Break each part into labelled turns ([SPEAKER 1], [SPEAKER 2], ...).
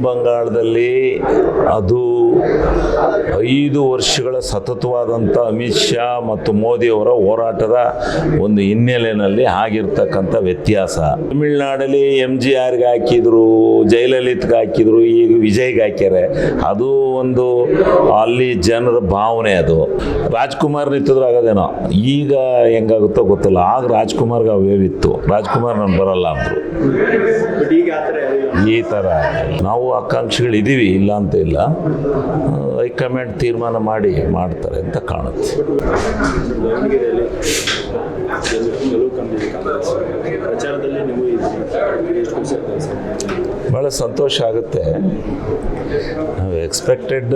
[SPEAKER 1] ಬಂಗಾಳದಲ್ಲಿ ಅದು 5 ವರ್ಷಗಳ ಸತತವಾದಂಥ ಅಮಿತ್ ಶಾ ಮತ್ತು ಮೋದಿಯವರ ಹೋರಾಟದ ಒಂದು ಹಿನ್ನೆಲೆಯಲ್ಲಿ ಆಗಿರ್ತಕ್ಕಂಥ ವ್ಯತ್ಯಾಸ. ತಮಿಳುನಾಡಲ್ಲಿ MGRಗೆ ಹಾಕಿದ್ರು, ಜಯಲಲಿತ್ಗೆ ಹಾಕಿದ್ರು, ಈಗ ವಿಜಯ್ಗೆ ಹಾಕ್ಯಾರೆ. ಅದು ಒಂದು ಅಲ್ಲಿ ಜನರ ಭಾವನೆ. ಅದು ರಾಜ್ಕುಮಾರ್ ನಿಂತಿದ್ರು ಆಗೋದೇನೋ, ಈಗ ಹೆಂಗಾಗುತ್ತೋ ಗೊತ್ತಿಲ್ಲ. ಆಗ ರಾಜ್ಕುಮಾರ್ಗೆ ಅವೇವಿತ್ತು, ರಾಜ್ಕುಮಾರ್ ನಾನು ಬರಲ್ಲ ಅಂದರು. ಈ ಥರ ನಾವು ಆಕಾಂಕ್ಷಿಗಳಿದ್ದೀವಿ, ಇಲ್ಲ ಅಂತ ಇಲ್ಲ. ಹೈಕಮಾಂಡ್ ತೀರ್ಮಾನ ಮಾಡ್ತಾರೆ ಅಂತ ಕಾಣುತ್ತೆ. ಭಾಳ ಸಂತೋಷ ಆಗುತ್ತೆ. ನಾವು ಎಕ್ಸ್ಪೆಕ್ಟೆಡ್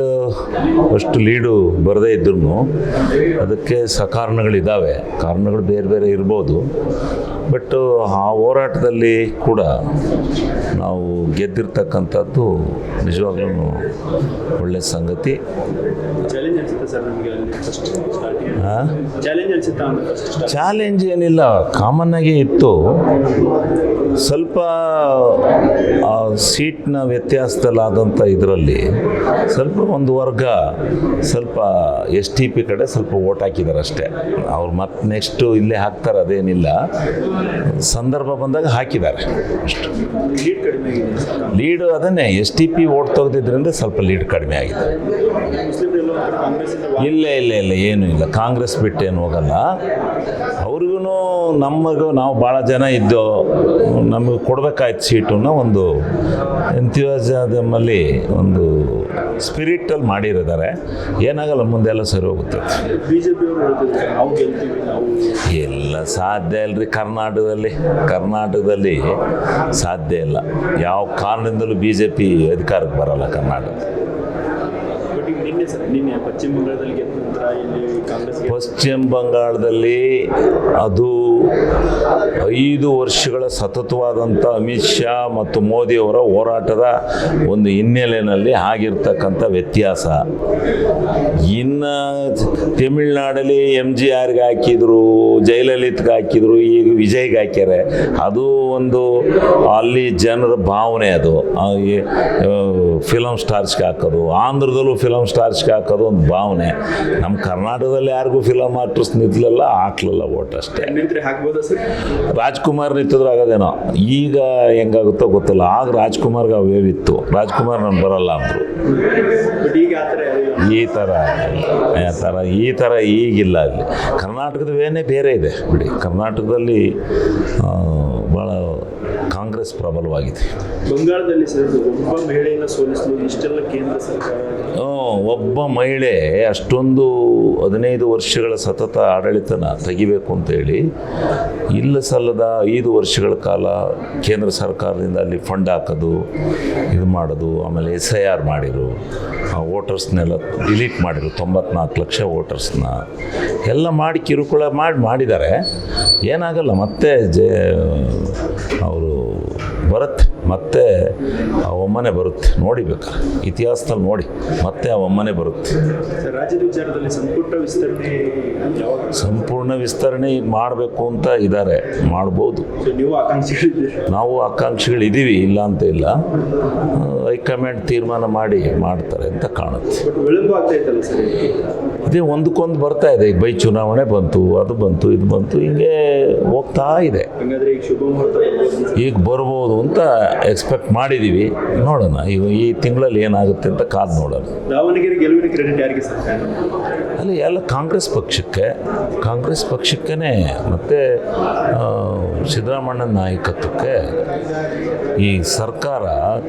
[SPEAKER 1] ಅಷ್ಟು ಲೀಡು ಬರದೇ ಇದ್ರೂ ಅದಕ್ಕೆ ಕಾರಣಗಳಿದ್ದಾವೆ. ಕಾರಣಗಳು ಬೇರೆ ಬೇರೆ ಇರ್ಬೋದು. ಬಟ್ ಆ ಹೋರಾಟದಲ್ಲಿ ಕೂಡ ನಾವು ಗೆದ್ದಿರ್ತಕ್ಕಂಥದ್ದು ನಿಜವಾಗ್ಲೂ ಒಳ್ಳೆಯ ಸಂಗತಿ. ಚಾಲೆಂಜ್ ಏನಿಲ್ಲ, ಕಾಮನ್ನಾಗೇ ಇತ್ತು. ಸ್ವಲ್ಪ ಸೀಟ್ನ ವ್ಯತ್ಯಾಸದಲ್ಲಾದಂಥ ಇದರಲ್ಲಿ ಸ್ವಲ್ಪ ಒಂದು ವರ್ಗ ಸ್ವಲ್ಪ STP ಕಡೆ ಸ್ವಲ್ಪ ಓಟ್ ಹಾಕಿದ್ದಾರೆ ಅಷ್ಟೇ. ಅವ್ರು ಮತ್ತೆ ನೆಕ್ಸ್ಟು ಇಲ್ಲೇ ಹಾಕ್ತಾರೆ, ಅದೇನಿಲ್ಲ. ಸಂದರ್ಭ ಬಂದಾಗ ಹಾಕಿದ್ದಾರೆ ಅಷ್ಟು. ಲೀಡ್ ಅದನ್ನೇ STP ಓಟ್ ತೆಗೆದಿದ್ದರಿಂದ ಸ್ವಲ್ಪ ಲೀಡ್ ಕಡಿಮೆ ಆಗಿದೆ. ಇಲ್ಲ ಏನೂ ಇಲ್ಲ. ಕಾಂಗ್ರೆಸ್ ಬಿಟ್ಟೇನು ಹೋಗಲ್ಲ. ಅವ್ರಿಗೂ ನಾವು ಭಾಳ ಜನ ಇದ್ದೋ, ನಮಗೆ ಕೊಡಬೇಕಾಯ್ತು ಸೀಟನ್ನು ಒಂದು ಎಂಥ್ಯೂಸಿಯಾಸಮಲ್ಲಿ ಒಂದು ಸ್ಪಿರಿಟಲ್ಲಿ ಮಾಡಿದ್ದಾರೆ. ಏನಾಗಲ್ಲ, ಮುಂದೆಲ್ಲ ಸರಿ ಹೋಗುತ್ತೆ. ಎಲ್ಲ ಸಾಧ್ಯ ಇಲ್ಲರಿ. ಕರ್ನಾಟಕದಲ್ಲಿ ಸಾಧ್ಯ ಇಲ್ಲ. ಯಾವ ಕಾರಣದಿಂದಲೂ BJP ಅಧಿಕಾರಕ್ಕೆ ಬರಲ್ಲ ಕರ್ನಾಟಕ. ಪಶ್ಚಿಮ ಬಂಗಾಳದಲ್ಲಿ ಅದು 5 ವರ್ಷಗಳ ಸತತವಾದಂಥ ಅಮಿತ್ ಶಾ ಮತ್ತು ಮೋದಿಯವರ ಹೋರಾಟದ ಒಂದು ಹಿನ್ನೆಲೆಯಲ್ಲಿ ಆಗಿರ್ತಕ್ಕಂಥ ವ್ಯತ್ಯಾಸ. ಇನ್ನು ತಮಿಳುನಾಡಲ್ಲಿ MGRಗೆ ಹಾಕಿದ್ರು, ಜಯಲಲಿತ್ಗೆ ಹಾಕಿದ್ರು, ಈಗ ವಿಜಯ್ಗೆ ಹಾಕ್ಯಾರೆ. ಅದು ಒಂದು ಅಲ್ಲಿ ಜನರ ಭಾವನೆ. ಅದು ಫಿಲಮ್ ಸ್ಟಾರ್ಸ್ಗೆ ಹಾಕೋದು, ಆಂಧ್ರದಲ್ಲೂ ಫಿಲಮ್ ಸ್ಟಾರ್ಸ್ಗೆ ಹಾಕೋದು ಒಂದು ಭಾವನೆ. ನಮ್ಮ ಕರ್ನಾಟಕದಲ್ಲಿ ಯಾರಿಗೂ ಫಿಲಮ್ ಆರ್ಟಿಸ್ಟ್ ನಿಂತಲಿಲ್ಲ, ಹಾಕ್ಲಿಲ್ಲ ಓಟ್ ಅಷ್ಟೇ. ರಾಜ್ಕುಮಾರ್ ನಿಂತಿದ್ರು ಆಗೋದೇನೋ, ಈಗ ಹೆಂಗಾಗುತ್ತೋ ಗೊತ್ತಿಲ್ಲ. ಆಗ ರಾಜ್ಕುಮಾರ್ಗೆ ಅವೇವಿತ್ತು, ರಾಜ್ಕುಮಾರ್ ನಾನು ಬರಲ್ಲ ಅಂದರು. ಈ ಥರ ಈಗಿಲ್ಲ. ಅಲ್ಲಿ ಕರ್ನಾಟಕದ ವೇನೇ ಬೇರೆ ಇದೆ ಬಿಡಿ. ಕರ್ನಾಟಕದಲ್ಲಿ ಭಾಳ ಕಾಂಗ್ರೆಸ್ ಪ್ರಬಲವಾಗಿದೆ.
[SPEAKER 2] ಬಂಗಾಳದಲ್ಲಿ ಒಬ್ಬ ಮಹಿಳೆಯನ್ನು ಸೋಲಿಸಲು ಇಷ್ಟೆಲ್ಲ ಕೇಂದ್ರ ಸರ್ಕಾರ,
[SPEAKER 1] ಒಬ್ಬ ಮಹಿಳೆ ಅಷ್ಟೊಂದು 15 ವರ್ಷಗಳ ಸತತ ಆಡಳಿತನ ತೆಗಿಬೇಕು ಅಂತೇಳಿ ಇಲ್ಲ ಸಲ್ಲದ 5 ವರ್ಷಗಳ ಕಾಲ ಕೇಂದ್ರ ಸರ್ಕಾರದಿಂದ ಅಲ್ಲಿ ಫಂಡ್ ಹಾಕೋದು, ಇದು ಮಾಡೋದು. ಆಮೇಲೆ SIR ಮಾಡಿದರು, ವೋಟರ್ಸ್ನೆಲ್ಲ ಡಿಲೀಟ್ ಮಾಡಿದರು. 94 ಲಕ್ಷ ವೋಟರ್ಸ್ನ ಎಲ್ಲ ಮಾಡಿ ಕಿರುಕುಳ ಮಾಡಿದ್ದಾರೆ. ಏನಾಗಲ್ಲ, ಮತ್ತೆ ಅವರು ಬರುತ್ತೆ, ಮತ್ತೆ ಆ ಒಮ್ಮನೆ ಬರುತ್ತೆ. ನೋಡಿಬೇಕಾರೆ ಇತಿಹಾಸದಲ್ಲಿ ನೋಡಿ, ಮತ್ತೆ ಆ ಒಮ್ಮನೆ ಬರುತ್ತೆ.
[SPEAKER 2] ರಾಜ್ಯದ ವಿಚಾರದಲ್ಲಿ
[SPEAKER 1] ಸಂಪೂರ್ಣ ವಿಸ್ತರಣೆ ಈಗ ಮಾಡಬೇಕು ಅಂತ ಇದ್ದಾರೆ, ಮಾಡ್ಬೋದು. ನಾವು ಆಕಾಂಕ್ಷಿಗಳಿದ್ದೀವಿ, ಇಲ್ಲ ಅಂತ ಇಲ್ಲ. ಹೈಕಮಾಂಡ್ ತೀರ್ಮಾನ ಮಾಡ್ತಾರೆ ಅಂತ ಕಾಣುತ್ತೆ. ಇದೇ ಒಂದಕ್ಕೊಂದು ಬರ್ತಾ ಇದೆ. ಈಗ ಚುನಾವಣೆ ಬಂತು, ಅದು ಬಂತು, ಇದು ಬಂತು, ಹಿಂಗೆ ಹೋಗ್ತಾ ಇದೆ. ಈಗ ಬರ್ಬೋದು ಅಂತ ಎಕ್ಸ್ಪೆಕ್ಟ್ ಮಾಡಿದ್ದೀವಿ. ನೋಡೋಣ ಈ ತಿಂಗಳಲ್ಲಿ ಏನಾಗುತ್ತೆ ಅಂತ ಕಾದು ನೋಡೋಣ.
[SPEAKER 2] ದಾವಣಗೆರೆ ಗೆಲುವಿನ ಕ್ರೆಡಿಟ್ ಯಾರಿಗೆ ಸರ್?
[SPEAKER 1] ಅಲ್ಲಿ ಎಲ್ಲ ಕಾಂಗ್ರೆಸ್ ಪಕ್ಷಕ್ಕೇ ಮತ್ತು ಸಿದ್ದರಾಮಣ್ಣನ ನಾಯಕತ್ವಕ್ಕೆ ಈ ಸರ್ಕಾರ,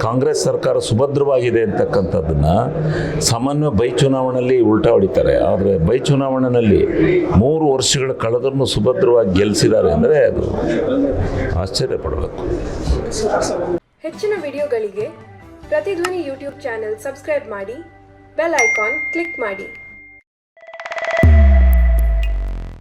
[SPEAKER 1] ಕಾಂಗ್ರೆಸ್ ಸರ್ಕಾರ ಸುಭದ್ರವಾಗಿದೆ ಅಂತಕ್ಕಂಥದ್ದನ್ನು ಸಾಮಾನ್ಯ ಚುನಾವಣೆಯಲ್ಲಿ ಉಲ್ಟಾ ಹೊಡಿತಾರೆ. ಆದರೆ ಚುನಾವಣೆಯಲ್ಲಿ 3 ವರ್ಷಗಳ ಕಳೆದ್ರೂ ಸುಭದ್ರವಾಗಿ ಗೆಲ್ಲಿಸಿದ್ದಾರೆ ಅಂದರೆ ಅದು ಆಶ್ಚರ್ಯ ಪಡಬೇಕು.
[SPEAKER 3] ಹೆಚ್ಚಿನ ವಿಡಿಯೋಗಳಿಗೆ ಪ್ರತಿಧ್ವನಿ ಯೂಟ್ಯೂಬ್ ಚಾನೆಲ್ ಸಬ್ಸ್ಕ್ರೈಬ್ ಮಾಡಿ, ಬೆಲ್ ಐಕಾನ್ ಕ್ಲಿಕ್ ಮಾಡಿ.